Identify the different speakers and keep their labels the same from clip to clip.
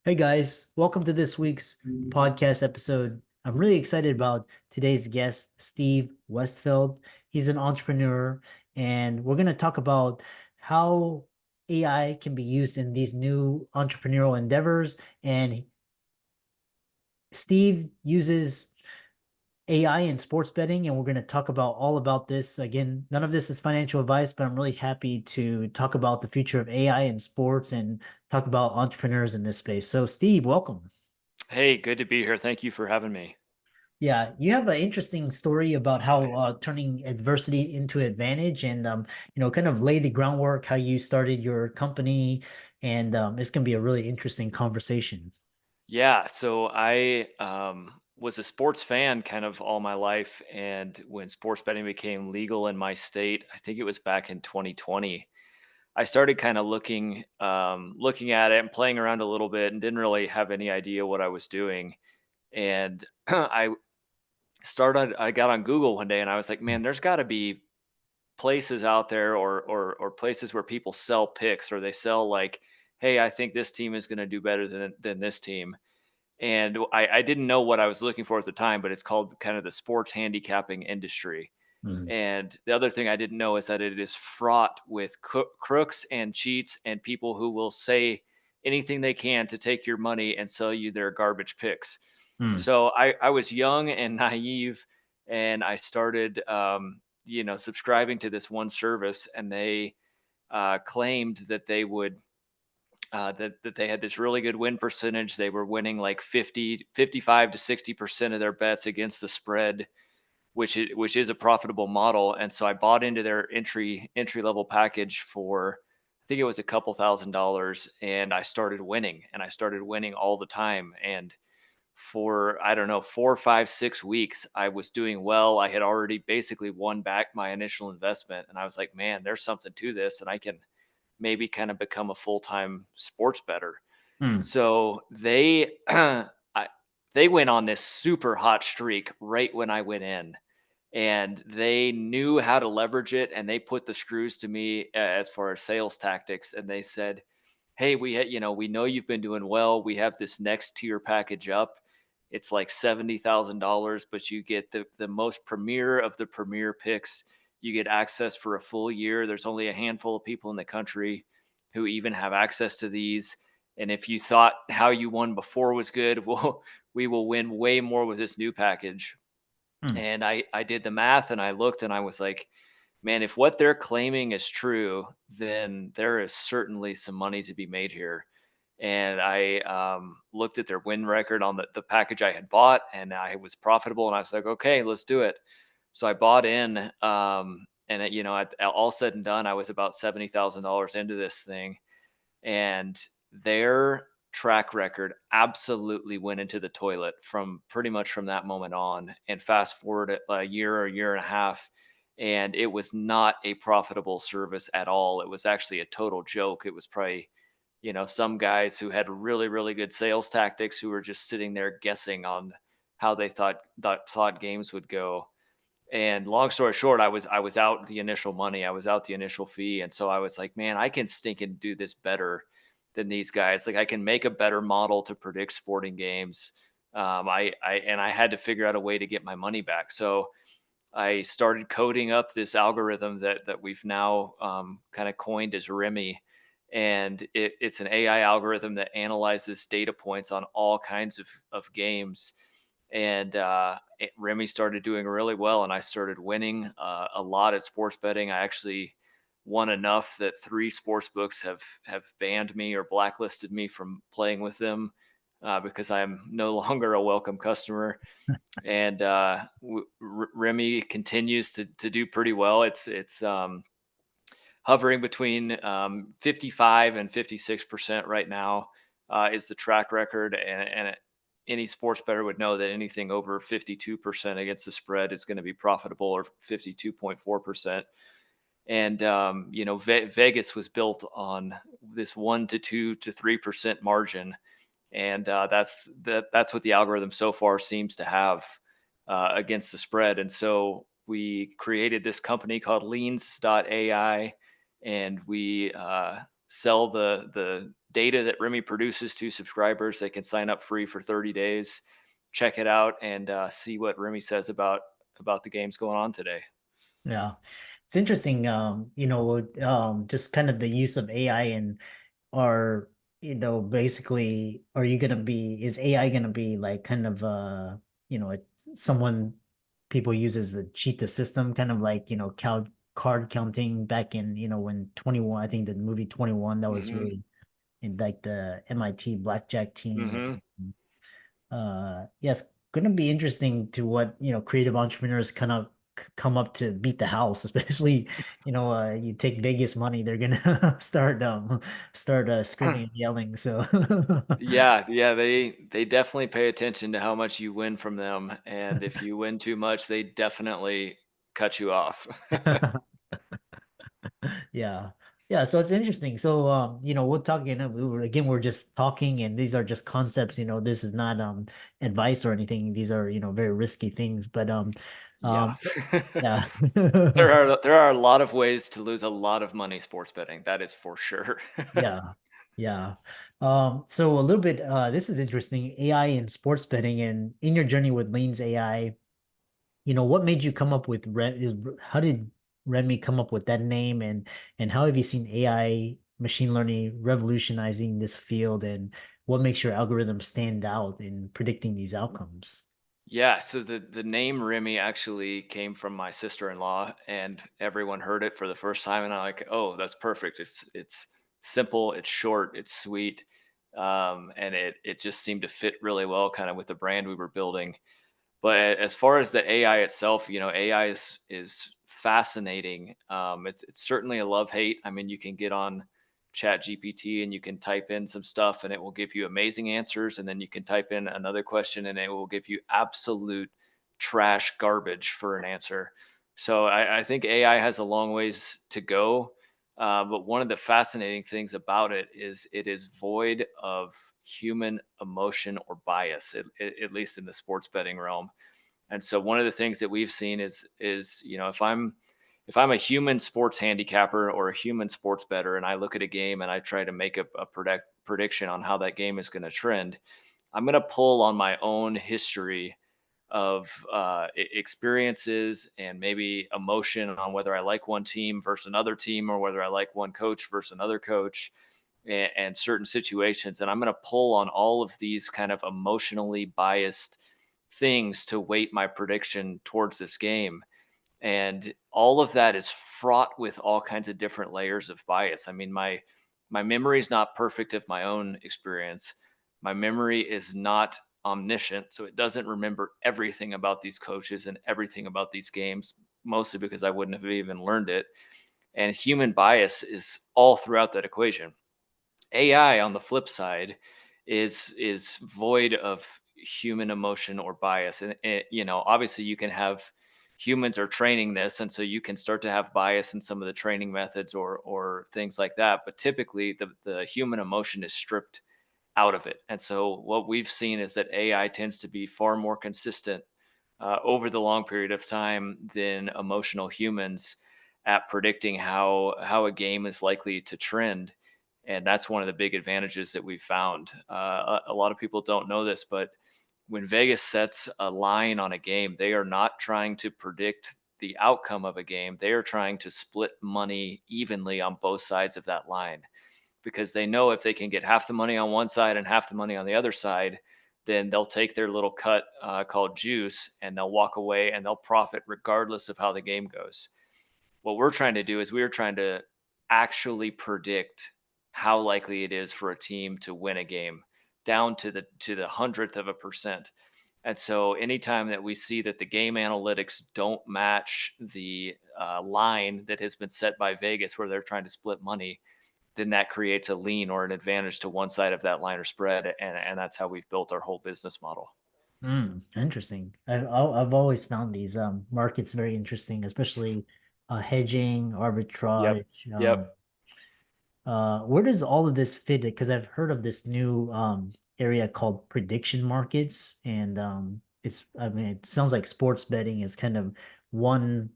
Speaker 1: Hey guys, welcome to this week's podcast episode. I'm really excited about today's guest, Steve Westfeld. He's an entrepreneur, and we're going to talk about how AI can be used in these new entrepreneurial endeavors. And Steve uses AI in sports betting, and we're going to talk about all about this. Again, none of this is financial advice, but I'm really happy to talk about the future of AI in sports and talk about entrepreneurs in this space. So, Steve, welcome.
Speaker 2: Hey, good to be here. Thank you for having me.
Speaker 1: Yeah, you have an interesting story about how turning adversity into advantage and kind of lay the groundwork, how you started your company, and it's gonna be a really interesting conversation.
Speaker 2: Yeah, so I was a sports fan kind of all my life, and when sports betting became legal in my state, I think it was back in 2020. I started kind of looking at it and playing around a little bit, and didn't really have any idea what I was doing. And I got on Google one day, and I was like, man, there's got to be places out there or places where people sell picks or they sell like, hey, I think this team is going to do better than this team. And I didn't know what I was looking for at the time, but it's called kind of the sports handicapping industry.
Speaker 1: Mhm.
Speaker 2: And the other thing I didn't know is that it is fraught with crooks and cheats and people who will say anything they can to take your money and sell you their garbage picks.
Speaker 1: Mm.
Speaker 2: So I was young and naive, and I started, subscribing to this one service, and they claimed that they would that they had this really good win percentage. They were winning like 55 to 60% of their bets against the spread, which is a profitable model. And so I bought into their entry level package for, I think it was a couple $1,000s, and I started winning all the time. And for, I don't know, 4, 5, 6 weeks, I was doing well. I had already basically won back my initial investment, and I was like, man, there's something to this, and I can maybe kind of become a full-time sports bettor.
Speaker 1: Mm.
Speaker 2: So they they went on this super hot streak right when I went in, and they knew how to leverage it, and they put the screws to me as far as sales tactics. And they said, hey, we know you've been doing well. We have this next tier package up. It's like $70,000, but you get the most premier of the premier picks. You get access for a full year. There's only a handful of people in the country who even have access to these. And if you thought how you won before was good, we will win way more with this new package.
Speaker 1: Mm.
Speaker 2: And I did the math, and I looked, and I was like, man, if what they're claiming is true, then there is certainly some money to be made here. And I looked at their win record on the package I had bought, and I was profitable. And I was like, okay, let's do it. So I bought in. And all said and done, I was about $70,000 into this thing, and their track record absolutely went into the toilet from pretty much from that moment on. And fast forward a year or a year and a half, and it was not a profitable service at all. It was actually a total joke. It was probably, some guys who had really, really good sales tactics who were just sitting there guessing on how they thought games would go. And long story short, I was out the initial money, I was out the initial fee, and so I was like, man, I can stink and do this better than these guys. Like, I can make a better model to predict sporting games. I had to figure out a way to get my money back. So I started coding up this algorithm that we've now kind of coined as Remy, and it's an AI algorithm that analyzes data points on all kinds of games. And Remy started doing really well, and I started winning a lot at sports betting. I actually won enough that three sports books have banned me or blacklisted me from playing with them because I'm no longer a welcome customer. And Remy continues to do pretty well. It's hovering between 55 and 56% right now is the track record, and any sports better would know that anything over 52% against the spread is going to be profitable, or 52.4%. And Vegas was built on this 1 to 2 to 3% margin, and that's what the algorithm so far seems to have against the spread. And so we created this company called LeansAI, and we sell the data that Remy produces to subscribers. They can sign up free for 30 days, check it out, and see what Remy says about the games going on today.
Speaker 1: Yeah. It's interesting, just kind of the use of AI and are, basically, are you gonna be, is AI gonna be like kind of you know, someone people use as to cheat the system, kind of like, card counting back in, when 21, I think the movie 21, that was
Speaker 2: Hmm.
Speaker 1: really in like the MIT blackjack team.
Speaker 2: Hmm.
Speaker 1: And yeah, it's gonna be interesting to what, creative entrepreneurs kind of come up to beat the house, especially, you take Vegas money, they're gonna start screaming and yelling. So
Speaker 2: Yeah, yeah, they definitely pay attention to how much you win from them, and if you win too much, they definitely cut you off.
Speaker 1: yeah. Yeah, so it's interesting. So we're talking, we're just talking, and these are just concepts, this is not advice or anything. These are, very risky things, but
Speaker 2: Yeah.
Speaker 1: um yeah.
Speaker 2: There are a lot of ways to lose a lot of money sports betting, that is for sure.
Speaker 1: Yeah. Yeah. So a little bit, this is interesting, AI in sports betting, and in your journey with LeansAI, what made you come up with how did Remy come up with that name, and how have you seen AI machine learning revolutionizing this field, and what makes your algorithm stand out in predicting these outcomes?
Speaker 2: Yeah, so the name Remy actually came from my sister-in-law, and everyone heard it for the first time, and I'm like, "Oh, that's perfect." It's simple, it's short, it's sweet, and it just seemed to fit really well, kind of with the brand we were building. But as far as the AI itself, AI is fascinating. It's certainly a love hate. I mean, you can get on Chat GPT and you can type in some stuff and it will give you amazing answers, and then you can type in another question and it will give you absolute trash garbage for an answer. So I think AI has a long ways to go. But one of the fascinating things about it is it is void of human emotion or bias, at least in the sports betting realm. And so one of the things that we've seen is if I'm a human sports handicapper or a human sports better, and I look at a game and I try to make a prediction on how that game is going to trend, I'm going to pull on my own history of experiences and maybe emotion on whether I like one team versus another team, or whether I like one coach versus another coach, and certain situations. And I'm going to pull on all of these kind of emotionally biased things to weight my prediction towards this game. And all of that is fraught with all kinds of different layers of bias. I mean, my memory is not perfect of my own experience. My memory is not omniscient, so it doesn't remember everything about these coaches and everything about these games, mostly because I wouldn't have even learned it. And human bias is all throughout that equation. AI, on the flip side, is void of human emotion or bias, and obviously you can have humans are training this, and so you can start to have bias in some of the training methods or things like that. But typically, the human emotion is stripped out of it, and so what we've seen is that AI tends to be far more consistent over the long period of time than emotional humans at predicting how a game is likely to trend. And that's one of the big advantages that we've found. A lot of people don't know this, but when Vegas sets a line on a game, they are not trying to predict the outcome of a game. They are trying to split money evenly on both sides of that line, because they know if they can get half the money on one side and half the money on the other side, then they'll take their little cut called juice, and they'll walk away and they'll profit regardless of how the game goes. What we're trying to do is we're trying to actually predict how likely it is for a team to win a game down to the hundredth of a percent. And so anytime that we see that the game analytics don't match the line that has been set by Vegas, where they're trying to split money, then that creates a lean or an advantage to one side of that line or spread. And that's how we've built our whole business model.
Speaker 1: Interesting. I've always found these markets very interesting, especially hedging,
Speaker 2: Yep.
Speaker 1: arbitrage.
Speaker 2: Yep.
Speaker 1: Where does all of this fit? Because I've heard of this new area called prediction markets, and I mean, it sounds like sports betting is kind of one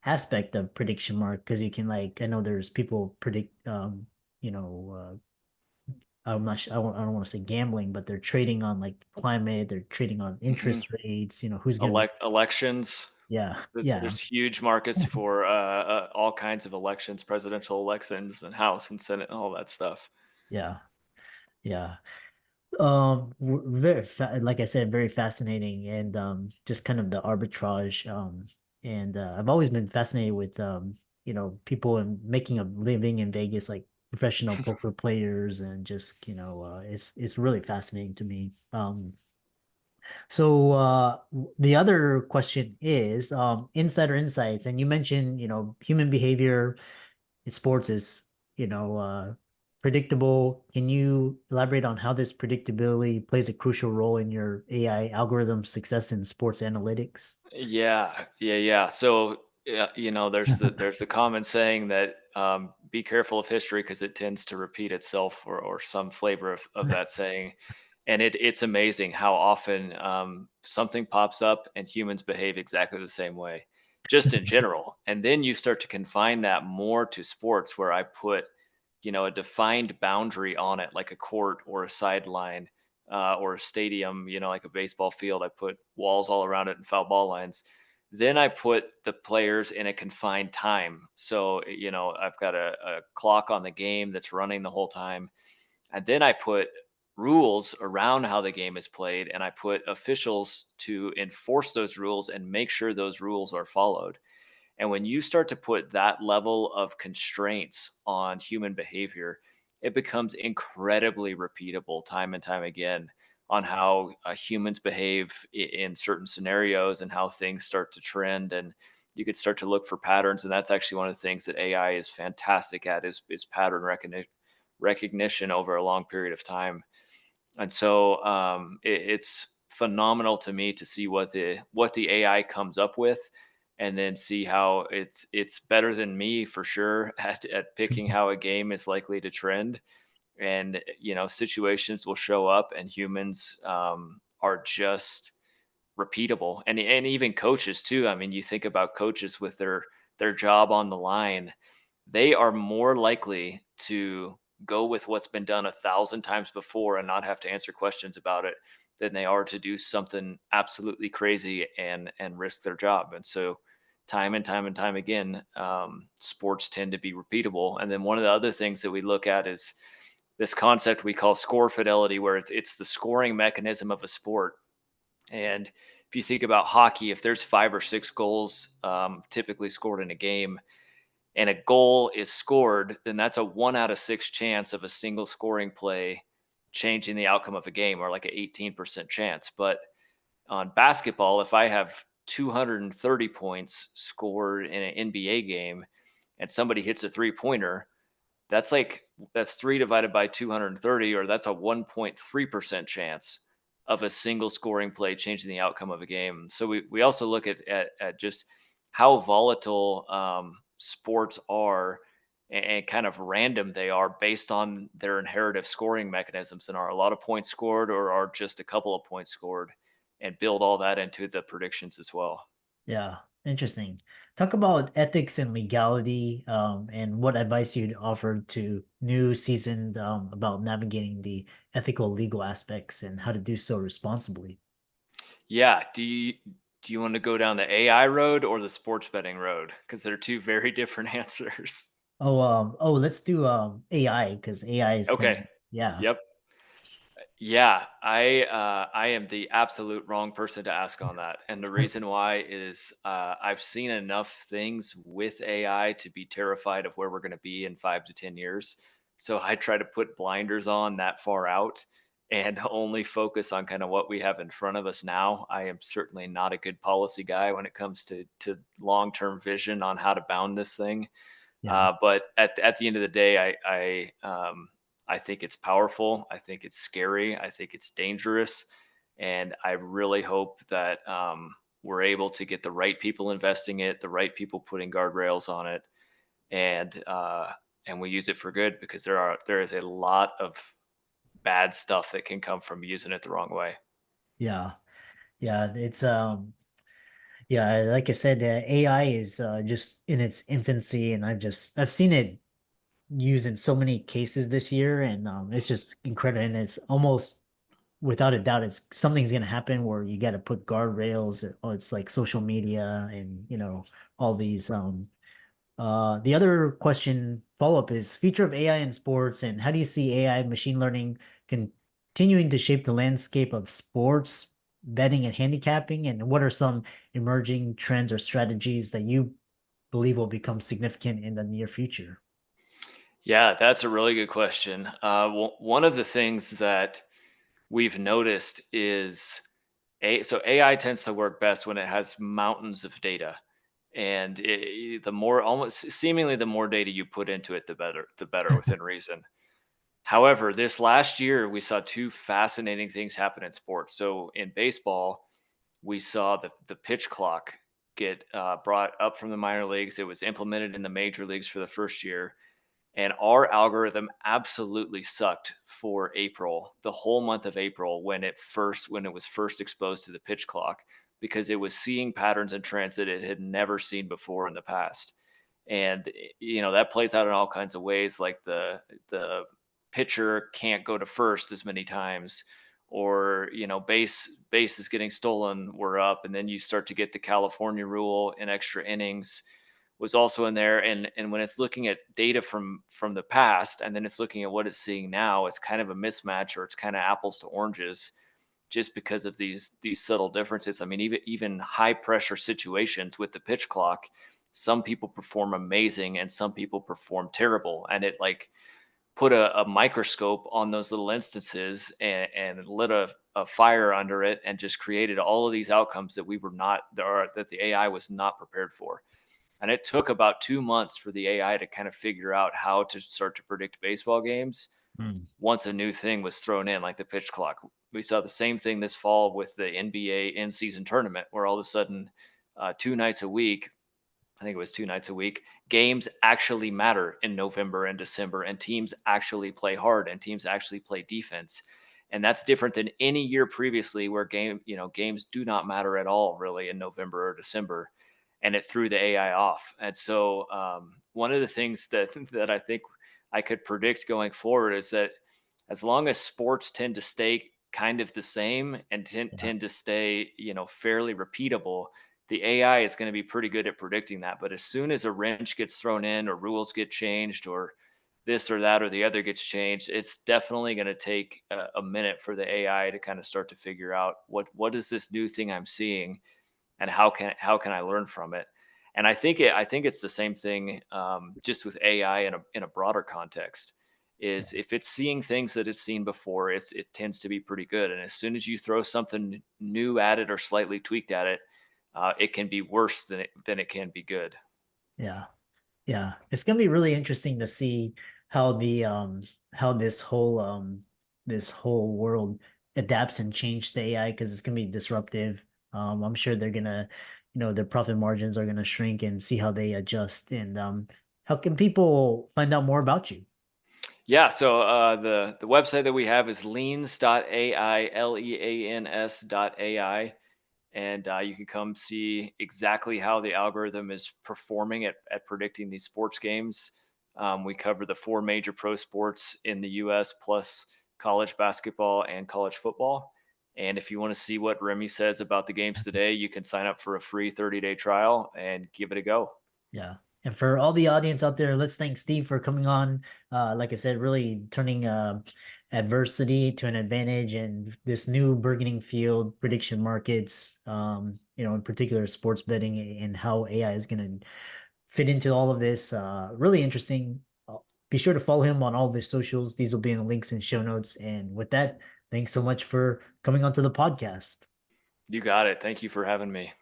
Speaker 1: aspect of prediction mark, because you can, like, I know there's people predict you know I'm not sure, I don't want to say gambling, but they're trading on like climate, they're trading on
Speaker 2: Mhm.
Speaker 1: interest rates, who's going to be,
Speaker 2: Elections.
Speaker 1: yeah, yeah,
Speaker 2: There's huge markets for all kinds of elections, presidential elections, and House and Senate, and all that stuff.
Speaker 1: yeah, yeah. Like I said, very fascinating, and just kind of the arbitrage. And I've always been fascinated with people and making a living in Vegas, like professional poker players, and just it's really fascinating to me. So the other question is insider insights, and you mentioned human behavior in sports is predictable. Can you elaborate on how this predictability plays a crucial role in your AI algorithm success in sports analytics?
Speaker 2: Yeah, yeah, yeah. So, yeah, there's the common saying that be careful of history because it tends to repeat itself, or some flavor of that saying. And it's amazing how often something pops up and humans behave exactly the same way, just in general. And then you start to confine that more to sports, where I put, a defined boundary on it, like a court or a sideline, or a stadium, like a baseball field. I put walls all around it and foul ball lines. Then I put the players in a confined time. So, I've got a clock on the game that's running the whole time. And then I put rules around how the game is played, and I put officials to enforce those rules and make sure those rules are followed. And when you start to put that level of constraints on human behavior, it becomes incredibly repeatable time and time again on how humans behave in certain scenarios and how things start to trend. And you could start to look for patterns. And that's actually one of the things that AI is fantastic at, is pattern recognition over a long period of time. And so it's phenomenal to me to see what the AI comes up with, and then see how it's better than me for sure at picking how a game is likely to trend. And situations will show up, and humans are just repeatable. And even coaches too. I mean, you think about coaches with their job on the line, they are more likely to go with what's been done 1,000 times before and not have to answer questions about it, than they are to do something absolutely crazy and risk their job. And so, time and time and time again, sports tend to be repeatable. And then one of the other things that we look at is this concept we call score fidelity, where it's the scoring mechanism of a sport. And if you think about hockey, if there's 5 or 6 goals typically scored in a game, and a goal is scored, then that's a 1 out of 6 chance of a single scoring play changing the outcome of a game, or like an 18% chance. But on basketball, if I have 230 points scored in an NBA game and somebody hits a 3 pointer, that's 3 divided by 230, or that's a 1.3% chance of a single scoring play changing the outcome of a game. So we also look at just how volatile sports are, and kind of random they are based on their inherited scoring mechanisms, and are a lot of points scored or are just a couple of points scored, and build all that into the predictions as well.
Speaker 1: Yeah, interesting. Talk about ethics and legality, and what advice you'd offer to new seasoned about navigating the ethical legal aspects and how to do so responsibly.
Speaker 2: Yeah. Do you want to go down the AI road or the sports betting road? Because they're two very different answers.
Speaker 1: Let's do AI because AI is kind of,
Speaker 2: Okay.
Speaker 1: yeah.
Speaker 2: Yep. Yeah, I am the absolute wrong person to ask on that, and the reason why is I've seen enough things with AI to be terrified of where we're going to be in 5 to 10 years. So I try to put blinders on that far out and only focus on kind of what we have in front of us now. I am certainly not a good policy guy when it comes to long term vision on how to bound this thing.
Speaker 1: Yeah.
Speaker 2: But at the end of the day, I think it's powerful. I think it's scary. I think it's dangerous, and I really hope that we're able to get the right people investing it, the right people putting guardrails on it, and we use it for good, because there is a lot of bad stuff that can come from using it the wrong way.
Speaker 1: Yeah. Yeah. Like I said, AI is just in its infancy, and I've seen it used in so many cases this year, and it's just incredible. And it's almost without a doubt, it's something's gonna happen where you got to put guardrails. Or it's like social media and all these. The other question follow up is future of AI in sports, and how do you see AI machine learning continuing to shape the landscape of sports betting and handicapping, and what are some emerging trends or strategies that you believe will become significant in the near future?
Speaker 2: Yeah, that's a really good question. One of the things that we've noticed is so AI tends to work best when it has mountains of data, and the more, almost seemingly, the more data you put into it, the better within reason. However, this last year we saw two fascinating things happen in sports. So in baseball, we saw the pitch clock get brought up from the minor leagues. It was implemented in the major leagues for the first year, and our algorithm absolutely sucked for April, the whole month of April, when it was first exposed to the pitch clock, because it was seeing patterns and trends that it had never seen before in the past. And that plays out in all kinds of ways, like the pitcher can't go to first as many times, or base is getting stolen, we're up, and then you start to get the California rule in extra innings was also in there. And when it's looking at data from the past, and then it's looking at what it's seeing now, it's kind of a mismatch, or it's kind of apples to oranges, just because of these subtle differences. I mean, even high pressure situations with the pitch clock, some people perform amazing and some people perform terrible, and it like put a microscope on those little instances, and lit a fire under it, and just created all of these outcomes that we were not or that the AI was not prepared for. And it took about 2 months for the AI to kind of figure out how to start to predict baseball games
Speaker 1: Hmm.
Speaker 2: once a new thing was thrown in, like the pitch clock. We saw the same thing this fall with the NBA in season tournament, where all of a sudden, 2 nights a week, I think it was 2 nights a week, games actually matter in November and December, and teams actually play hard and teams actually play defense. And that's different than any year previously, where games do not matter at all really in November or December. And it threw the AI off. And so, one of the things that that I think I could predict going forward is that as long as sports tend to stay kind of the same and
Speaker 1: Yeah.
Speaker 2: tend to stay, fairly repeatable, the AI is going to be pretty good at predicting that. But as soon as a wrench gets thrown in, or rules get changed, or this or that or the other gets changed, it's definitely going to take a minute for the AI to kind of start to figure out what is this new thing I'm seeing, and how can I learn from it. And I think it's the same thing, just with AI in a broader context.
Speaker 1: Yeah.
Speaker 2: Is if it's seeing things that it's seen before, it tends to be pretty good. And as soon as you throw something new at it or slightly tweaked at it, it can be worse than it can be good.
Speaker 1: Yeah. Yeah, it's gonna be really interesting to see how the how this whole world adapts and change the AI, because it's gonna be disruptive. I'm sure they're gonna, their profit margins are gonna shrink, and see how they adjust. And how can people find out more about you?
Speaker 2: Yeah, so the website that we have is leans.ai, leans.ai, and you can come see exactly how the algorithm is performing at predicting these sports games. We cover the four major pro sports in the U.S. plus college basketball and college football. And if you want to see what Remy says about the games today, you can sign up for a free 30-day trial and give it a go.
Speaker 1: Yeah. And for all the audience out there, let's thank Steve for coming on. Like I said, really turning adversity to an advantage, and this new burgeoning field, prediction markets, in particular sports betting, and how AI is going to fit into all of this. Really interesting. Be sure to follow him on all of his socials. These will be in the links and show notes. And with that, thanks so much for coming onto the podcast.
Speaker 2: You got it. Thank you for having me.